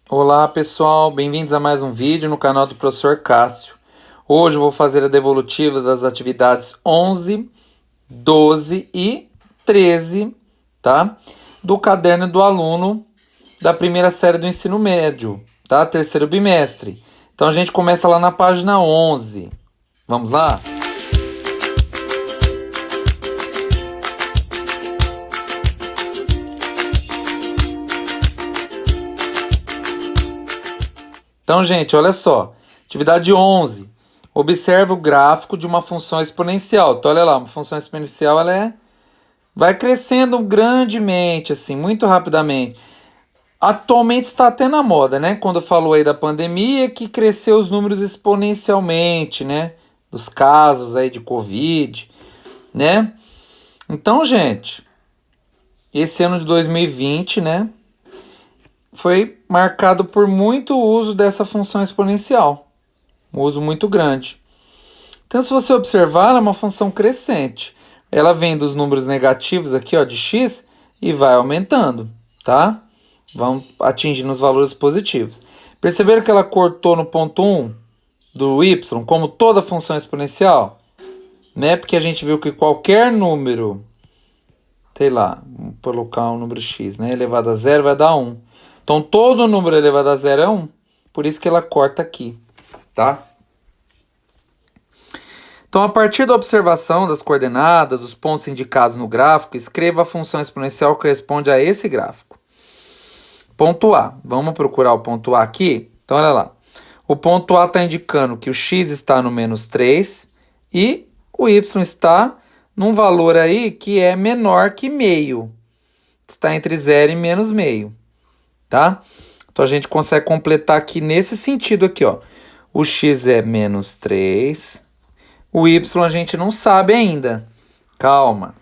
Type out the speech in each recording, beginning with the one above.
Olá pessoal, bem-vindos a mais um vídeo no canal do Professor Cássio. Hoje eu vou fazer a devolutiva das atividades 11, 12 e 13, tá? Do caderno do aluno da primeira série do ensino médio, tá? Terceiro bimestre. Então a gente começa lá na página 11. Vamos lá? Então, gente, olha só. Atividade 11. Observe o gráfico de uma função exponencial. Então, olha lá, uma função exponencial vai crescendo grandemente, assim, muito rapidamente. Atualmente está até na moda, né? Quando falou aí da pandemia, que cresceu os números exponencialmente, né? Dos casos aí de Covid, né? Então, gente, esse ano de 2020, né? Foi marcado por muito uso dessa função exponencial, um uso muito grande. Então, se você observar, ela é uma função crescente. Ela vem dos números negativos aqui, ó, de x, e vai aumentando, tá? Vão atingindo os valores positivos. Perceberam que ela cortou no ponto 1 do y, como toda função exponencial? Né? Porque a gente viu que qualquer número, sei lá, vamos colocar um número x, né? Elevado a zero vai dar 1. Então, todo número elevado a zero é 1. Por isso que ela corta aqui, tá? Então, a partir da observação das coordenadas, dos pontos indicados no gráfico, escreva a função exponencial que corresponde a esse gráfico. Ponto A. Vamos procurar o ponto A aqui? Então, olha lá. O ponto A está indicando que o x está no menos 3 e o y está num valor aí que é menor que meio. Está entre 0 e menos meio. Tá? Então a gente consegue completar aqui nesse sentido aqui, ó. O x é menos 3. O y a gente não sabe ainda. Calma.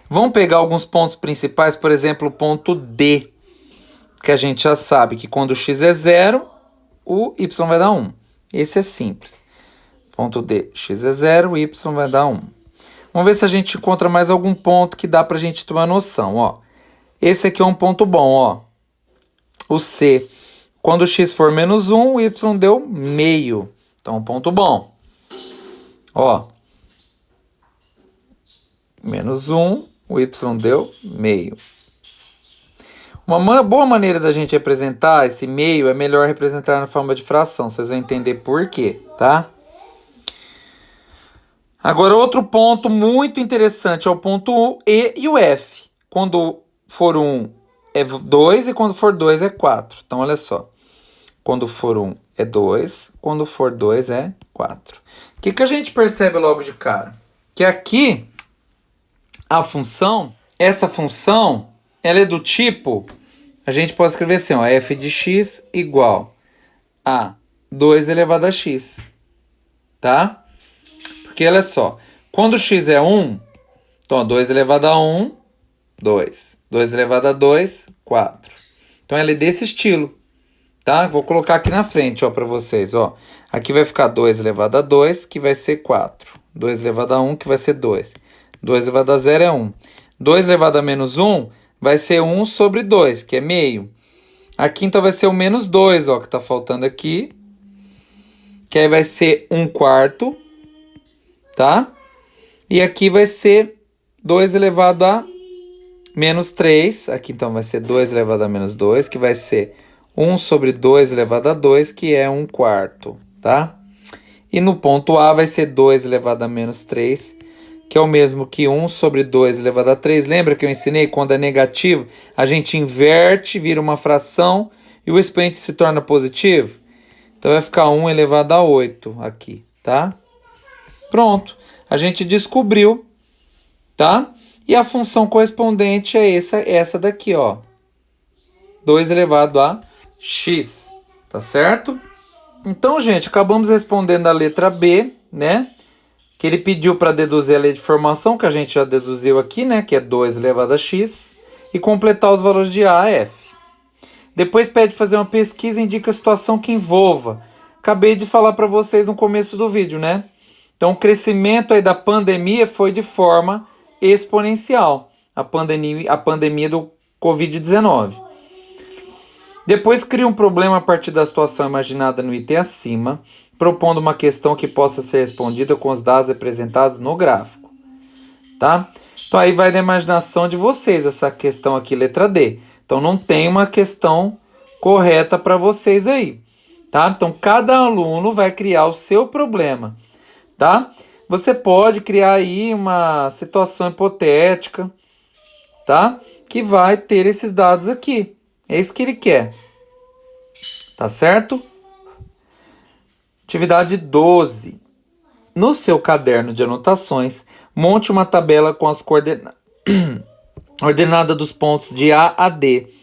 Vamos pegar alguns pontos principais, por exemplo, o ponto D, que a gente já sabe que quando o x é 0, o y vai dar 1. Esse é simples. Ponto D, x é 0, o y vai dar 1. Vamos ver se a gente encontra mais algum ponto que dá pra gente ter uma noção, ó. Esse aqui é um ponto bom, ó. O C. Quando o x for menos 1, o y deu meio. Então, um ponto bom. Ó. Menos 1, o y deu meio. Uma boa maneira da gente representar esse meio é melhor representar na forma de fração. Vocês vão entender por quê, tá? Agora, outro ponto muito interessante é o ponto E e o F. Quando for 1 é 2 e quando for 2 é 4. Então, olha só. Quando for 1 é 2, quando for 2 é 4. O que a gente percebe logo de cara? Que aqui, essa função, ela é do tipo, a gente pode escrever assim, ó, f de x igual a 2 elevado a x. Tá? Porque, olha só, quando x é 1, então, ó, 2 elevado a 1, 2. 2 elevado a 2, 4. Então, ela é desse estilo, tá? Vou colocar aqui na frente, ó, para vocês, ó. Aqui vai ficar 2 elevado a 2, que vai ser 4. 2 elevado a 1, que vai ser 2. 2 elevado a 0 é 1. 2 elevado a menos 1 vai ser 1 sobre 2, que é meio. Aqui, então, vai ser o menos 2, ó, que tá faltando aqui. Que aí vai ser 1 quarto, tá? E aqui vai ser 2 elevado a menos 3. Aqui, então, vai ser 2 elevado a menos 2, que vai ser 1 sobre 2 elevado a 2, que é 1 quarto, tá? E no ponto A vai ser 2 elevado a menos 3, que é o mesmo que 1 sobre 2 elevado a 3. Lembra que eu ensinei? Quando é negativo, a gente inverte, vira uma fração e o expoente se torna positivo. Então, vai ficar 1 elevado a 8 aqui, tá? Pronto. A gente descobriu, tá? E a função correspondente é essa daqui, ó. 2 elevado a x, tá certo? Então, gente, acabamos respondendo a letra B, né? Que ele pediu para deduzir a lei de formação, que a gente já deduziu aqui, né? Que é 2 elevado a x. E completar os valores de A a F. Depois pede fazer uma pesquisa e indica a situação que envolva. Acabei de falar para vocês no começo do vídeo, né? Então, o crescimento aí da pandemia foi de forma exponencial. A pandemia do Covid-19. Depois cria um problema a partir da situação imaginada no item acima, propondo uma questão que possa ser respondida com os dados representados no gráfico. Tá? Então aí vai da imaginação de vocês essa questão aqui, letra D. Então não tem uma questão correta para vocês aí. Tá? Então cada aluno vai criar o seu problema. Tá? Você pode criar aí uma situação hipotética, tá? Que vai ter esses dados aqui. É isso que ele quer. Tá certo? Atividade 12. No seu caderno de anotações, monte uma tabela com as ordenada dos pontos de A a D.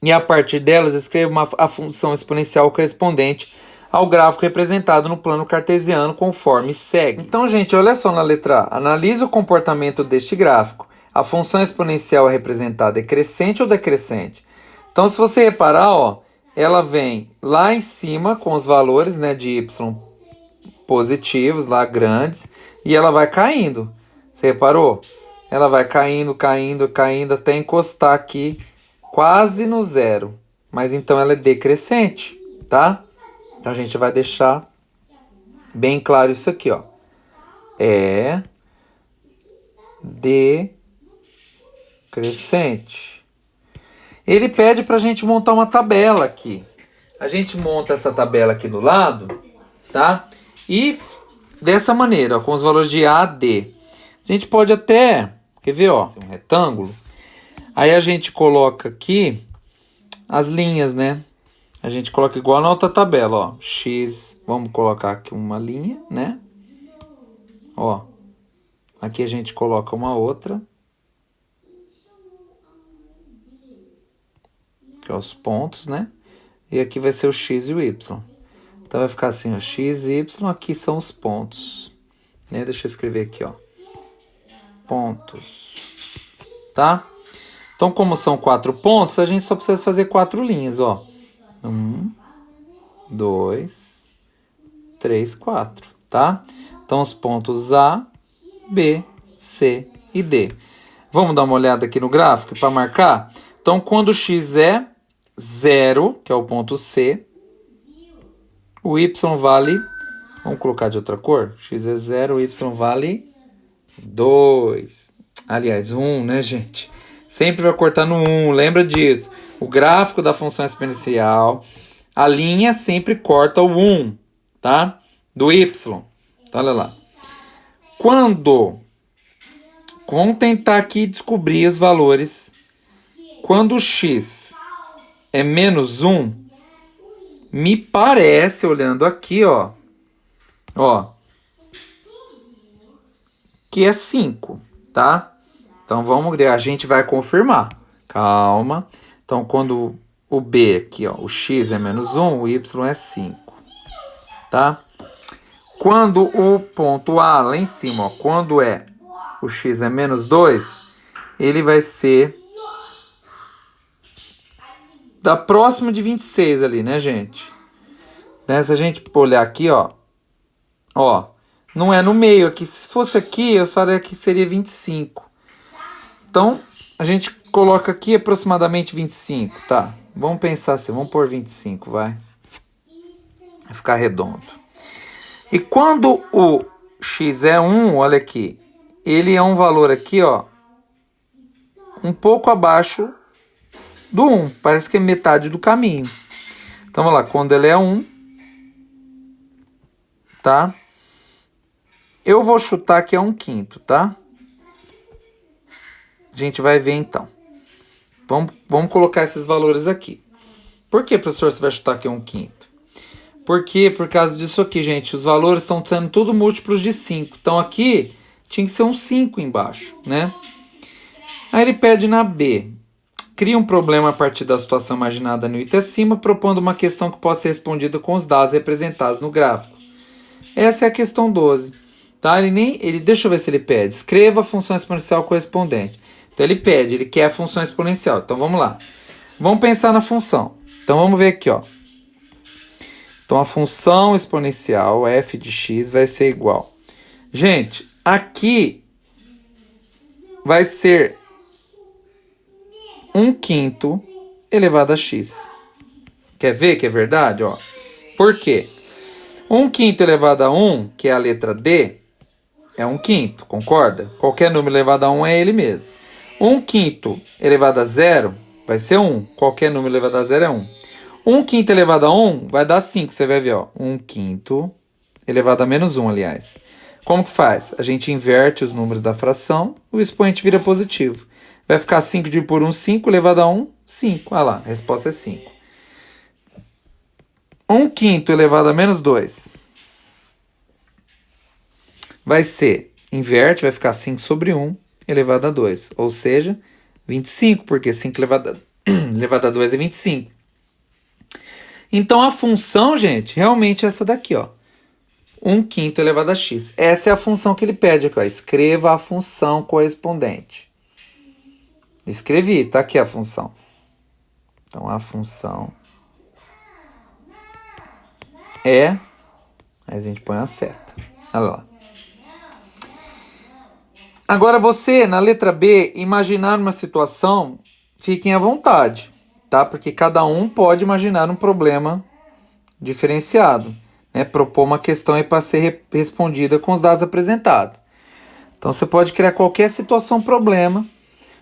E a partir delas, escreva a função exponencial correspondente ao gráfico representado no plano cartesiano conforme segue. Então, gente, olha só na letra A. Analise o comportamento deste gráfico. A função exponencial é representada crescente ou decrescente? Então, se você reparar, ó, ela vem lá em cima com os valores, né, de y positivos, lá grandes, e ela vai caindo. Você reparou? Ela vai caindo, caindo, caindo, até encostar aqui quase no zero. Mas então ela é decrescente, tá? Então a gente vai deixar bem claro isso aqui, ó. É decrescente. Ele pede para a gente montar uma tabela aqui. A gente monta essa tabela aqui do lado, tá? E dessa maneira, ó, com os valores de A a D. A gente pode até, quer ver, ó, um retângulo. Aí a gente coloca aqui as linhas, né? A gente coloca igual na outra tabela, ó. X, vamos colocar aqui uma linha, né? Ó. Aqui a gente coloca uma outra. Que é os pontos, né? E aqui vai ser o X e o Y. Então vai ficar assim, ó. X e Y, aqui são os pontos. Né? Deixa eu escrever aqui, ó. Pontos. Tá? Então, como são 4 pontos, a gente só precisa fazer 4 linhas, ó. 1, 2, 3, 4, tá? Então, os pontos A, B, C e D. Vamos dar uma olhada aqui no gráfico para marcar? Então, quando o X é 0, que é o ponto C, o Y vale... Vamos colocar de outra cor? X é 0, o Y vale 2. Aliás, 1, né, gente? Sempre vai cortar no 1, lembra disso. O gráfico da função exponencial, a linha sempre corta o 1, tá? Do y. Então, olha lá. Vamos tentar aqui descobrir os valores. Quando o x é menos 1, me parece, olhando aqui, ó, que é 5, tá? Então, a gente vai confirmar. Calma. Então, quando o B aqui, ó, o X é menos 1, o Y é 5. Tá? Quando o ponto A lá em cima, ó, quando o X é menos 2, ele vai ser da próxima de 26 ali, né, gente? Né? Se a gente olhar aqui, ó, não é no meio aqui. Se fosse aqui, eu faria que seria 25. Então, a gente coloca aqui aproximadamente 25, tá? Vamos pensar assim, vamos pôr 25, vai ficar redondo. E quando o x é 1, olha aqui, ele é um valor aqui, ó, um pouco abaixo do 1, parece que é metade do caminho. Então, vamos lá, quando ele é 1, tá? Eu vou chutar que é 1/5, tá? A gente vai ver então. Vamos colocar esses valores aqui. Por que, professor, você vai chutar que é 1/5? Porque, por causa disso aqui, gente, os valores estão sendo tudo múltiplos de 5. Então aqui tinha que ser um 5 embaixo, né? Aí ele pede na B. Cria um problema a partir da situação imaginada no item acima, propondo uma questão que possa ser respondida com os dados representados no gráfico. Essa é a questão 12. Tá? Deixa eu ver se ele pede. Escreva a função exponencial correspondente. Então ele quer a função exponencial. Então vamos lá. Vamos pensar na função. Então vamos ver aqui, ó. Então a função exponencial f de x vai ser igual. Gente, aqui vai ser 1/5 elevado a x. Quer ver que é verdade? Ó. Por quê? 1/5 elevado a 1, que é a letra D, é 1/5, concorda? Qualquer número elevado a 1 é ele mesmo. 1/5 elevado a 0 vai ser 1. Qualquer número elevado a 0 é 1. 1/5 elevado a 1 vai dar 5. Você vai ver, ó. 1/5 elevado a menos 1, aliás. Como que faz? A gente inverte os números da fração, o expoente vira positivo. Vai ficar 5 dividido por 1, 5, elevado a 1, 5. Olha lá, a resposta é 5. 1/5 elevado a menos 2 vai ser, inverte, vai ficar 5 sobre 1 elevado a 2. Ou seja, 25, porque 5 elevado a 2 é 25. Então a função, gente, realmente é essa daqui, ó. 1/5 elevado a x. Essa é a função que ele pede aqui, ó. Escreva a função correspondente. Escrevi, tá aqui a função. Então a função é... Aí a gente põe a seta. Olha lá. Agora você, na letra B, imaginar uma situação, fiquem à vontade, tá? Porque cada um pode imaginar um problema diferenciado, né? Propor uma questão aí para ser respondida com os dados apresentados. Então você pode criar qualquer situação, problema,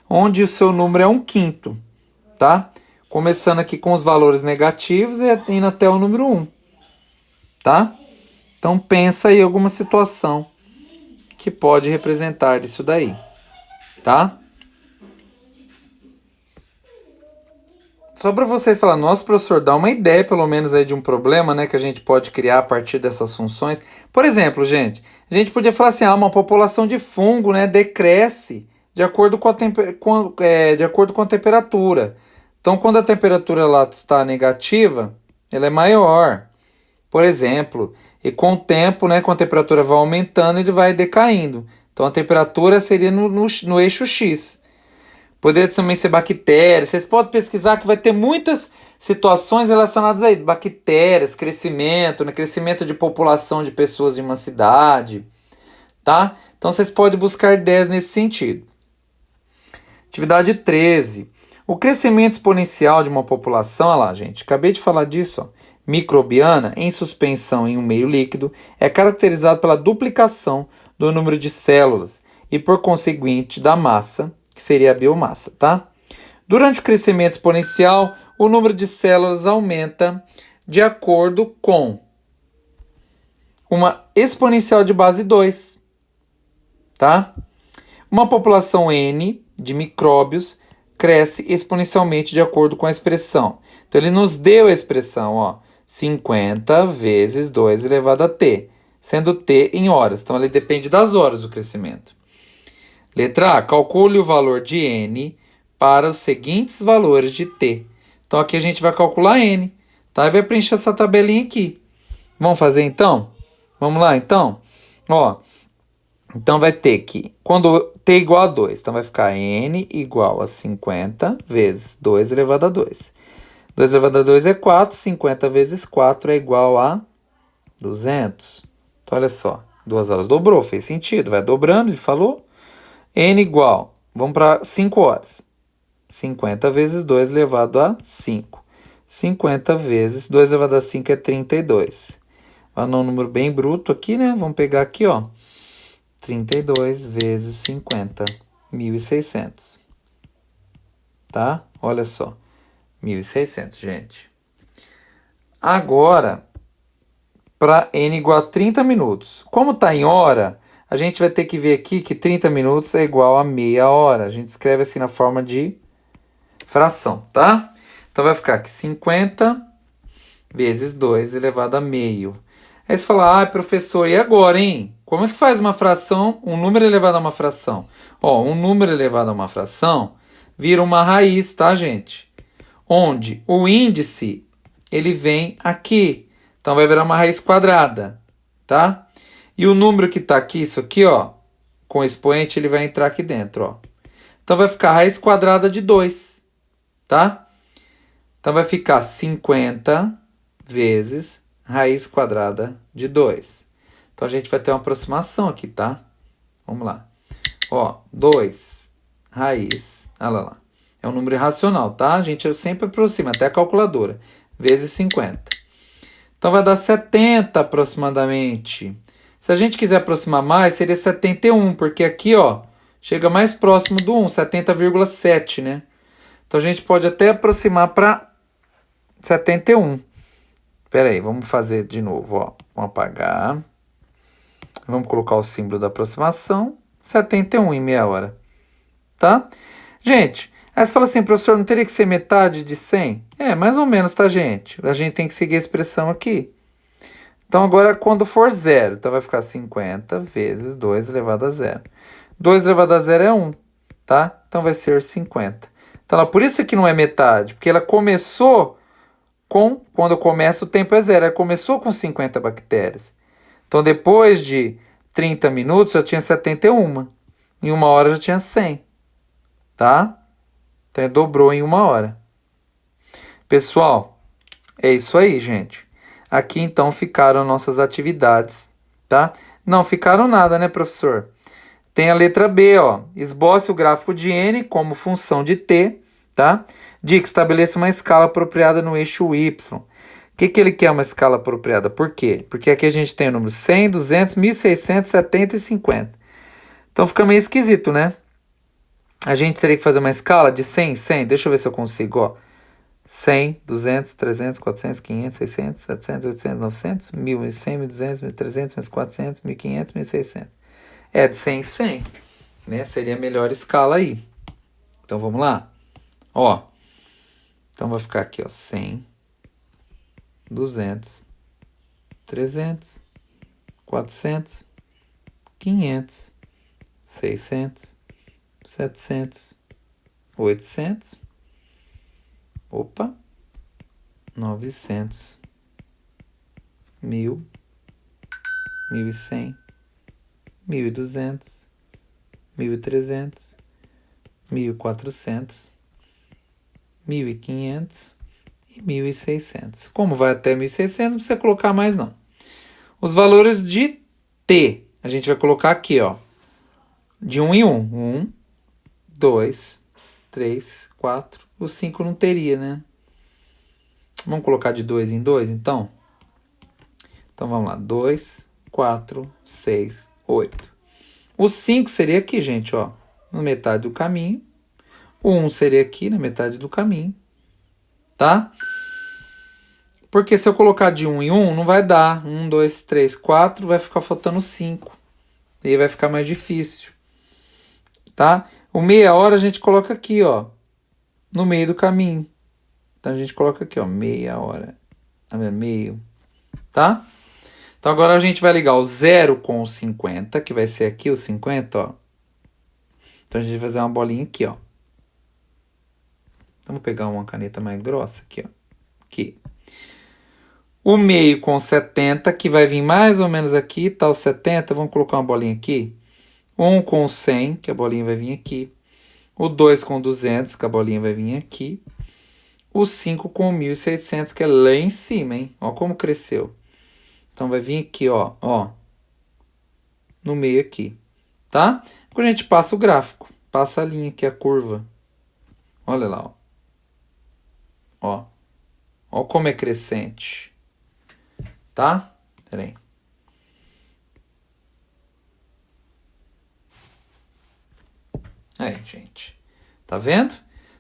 onde o seu número é 1/5, tá? Começando aqui com os valores negativos e indo até o número 1, tá? Então pensa aí alguma situação que pode representar isso daí, tá? Só para vocês falarem, nossa, professor, dá uma ideia pelo menos aí de um problema, né, que a gente pode criar a partir dessas funções. Por exemplo, gente, a gente podia falar assim, uma população de fungo, né, decresce de acordo com de acordo com a temperatura. Então, quando a temperatura ela está negativa, ela é maior. Por exemplo, e com o tempo, né, com a temperatura vai aumentando, ele vai decaindo. Então a temperatura seria no eixo X. Poderia também ser bactérias. Vocês podem pesquisar que vai ter muitas situações relacionadas a bactérias, crescimento, né, crescimento de população de pessoas em uma cidade, tá? Então vocês podem buscar ideias nesse sentido. Atividade 13. O crescimento exponencial de uma população, olha lá, gente, acabei de falar disso, ó, microbiana, em suspensão em um meio líquido, é caracterizado pela duplicação do número de células e, por conseguinte, da massa, que seria a biomassa, tá? Durante o crescimento exponencial, o número de células aumenta de acordo com uma exponencial de base 2, tá? Uma população N de micróbios cresce exponencialmente de acordo com a expressão. Então, ele nos deu a expressão, ó, 50 vezes 2 elevado a t, sendo t em horas. Então, ele depende das horas do crescimento. Letra A. Calcule o valor de n para os seguintes valores de t. Então, aqui a gente vai calcular n, tá? E vai preencher essa tabelinha aqui. Vamos fazer, então? Vamos lá, então? Ó, então, vai ter que, quando t é igual a 2, então vai ficar n igual a 50 vezes 2 elevado a 2. 2 elevado a 2 é 4, 50 vezes 4 é igual a 200. Então, olha só, 2 horas dobrou, fez sentido, vai dobrando, ele falou. N igual, vamos para 5 horas. 50 vezes 2 elevado a 5. 50 vezes 2 elevado a 5 é 32. Vai dar um número bem bruto aqui, né? Vamos pegar aqui, ó. 32 vezes 50, 1.600. Tá? Olha só. 1.600, gente. Agora, para n igual a 30 minutos. Como está em hora, a gente vai ter que ver aqui que 30 minutos é igual a meia hora. A gente escreve assim na forma de fração, tá? Então, vai ficar aqui 50 vezes 2 elevado a meio. Aí você fala, professor, e agora, hein? Como é que faz uma fração, um número elevado a uma fração? Ó, um número elevado a uma fração vira uma raiz, tá, gente? Onde o índice, ele vem aqui. Então, vai virar uma raiz quadrada, tá? E o número que tá aqui, isso aqui, ó, com expoente, ele vai entrar aqui dentro, ó. Então, vai ficar raiz quadrada de 2, tá? Então, vai ficar 50 vezes raiz quadrada de 2. Então, a gente vai ter uma aproximação aqui, tá? Vamos lá. Ó, 2 raiz, olha lá. É um número irracional, tá? A gente sempre aproxima, até a calculadora. Vezes 50. Então vai dar 70 aproximadamente. Se a gente quiser aproximar mais, seria 71, porque aqui, ó, chega mais próximo do 1, 70,7, né? Então a gente pode até aproximar para 71. Espera aí, vamos fazer de novo, ó. Vamos apagar. Vamos colocar o símbolo da aproximação. 71 em meia hora. Tá? Gente, aí você fala assim, professor, não teria que ser metade de 100? É, mais ou menos, tá, gente? A gente tem que seguir a expressão aqui. Então, agora, quando for zero, então vai ficar 50 vezes 2 elevado a zero. 2 elevado a zero é 1, tá? Então, vai ser 50. Então, por isso que não é metade, porque ela começou com, quando começa o tempo é zero, ela começou com 50 bactérias. Então, depois de 30 minutos, já tinha 71. Em uma hora já tinha 100, tá? Então, dobrou em uma hora. Pessoal, é isso aí, gente. Aqui, então, ficaram nossas atividades, tá? Não ficaram nada, né, professor? Tem a letra B, ó. Esboce o gráfico de N como função de T, tá? Dica, estabeleça uma escala apropriada no eixo Y. O que ele quer uma escala apropriada? Por quê? Porque aqui a gente tem o número 100, 200, 1600, 70 e 50. Então, fica meio esquisito, né? A gente teria que fazer uma escala de 100, 100. Deixa eu ver se eu consigo, ó. 100, 200, 300, 400, 500, 600, 700, 800, 900, 1.000, 1.100, 1.200, 1.300, 1.400, 1.500, 1.600. É de 100 em 100, né? Seria a melhor escala aí. Então, vamos lá? Ó. Então, vai ficar aqui, ó. 100, 200, 300, 400, 500, 600, 700, 800... Opa, 900, 1.000, 1.100, 1.200, 1.300, 1.400, 1.500 e 1.600. Como vai até 1.600, não precisa colocar mais não. Os valores de T, a gente vai colocar aqui, ó. De 1 em 1. 1, 2, 3, 4... O 5 não teria, né? Vamos colocar de 2 em 2, então? Então, vamos lá. 2, 4, 6, 8. O 5 seria aqui, gente, ó. Na metade do caminho. O 1 seria aqui, na metade do caminho. Tá? Porque se eu colocar de 1 em 1, não vai dar. 1, 2, 3, 4, vai ficar faltando 5. E aí vai ficar mais difícil. Tá? O meia hora a gente coloca aqui, ó. No meio do caminho. Então, a gente coloca aqui, ó, meia hora. Meio. Tá? Então, agora a gente vai ligar o 0 com o 50, que vai ser aqui o 50, ó. Então, a gente vai fazer uma bolinha aqui, ó. Vamos pegar uma caneta mais grossa aqui, ó. Aqui. O meio com 70, que vai vir mais ou menos aqui, tá o 70. Vamos colocar uma bolinha aqui. 1 com o 100, que a bolinha vai vir aqui. O 2 com 200, que a bolinha vai vir aqui. O 5 com 1.600, que é lá em cima, hein? Ó como cresceu. Então, vai vir aqui, ó. Ó. No meio aqui. Tá? Agora a gente passa o gráfico. Passa a linha aqui, a curva. Olha lá, ó. Ó. Ó como é crescente. Tá? Pera aí. Aí, gente. Tá vendo?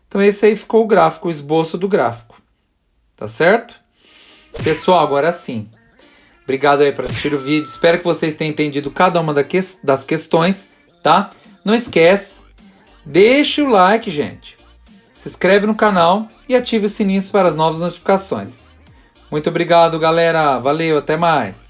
Então, esse aí ficou o gráfico, o esboço do gráfico. Tá certo? Pessoal, agora sim. Obrigado aí por assistir o vídeo. Espero que vocês tenham entendido cada uma das questões, tá? Não esquece, deixa o like, gente. Se inscreve no canal e ative o sininho para as novas notificações. Muito obrigado, galera. Valeu, até mais.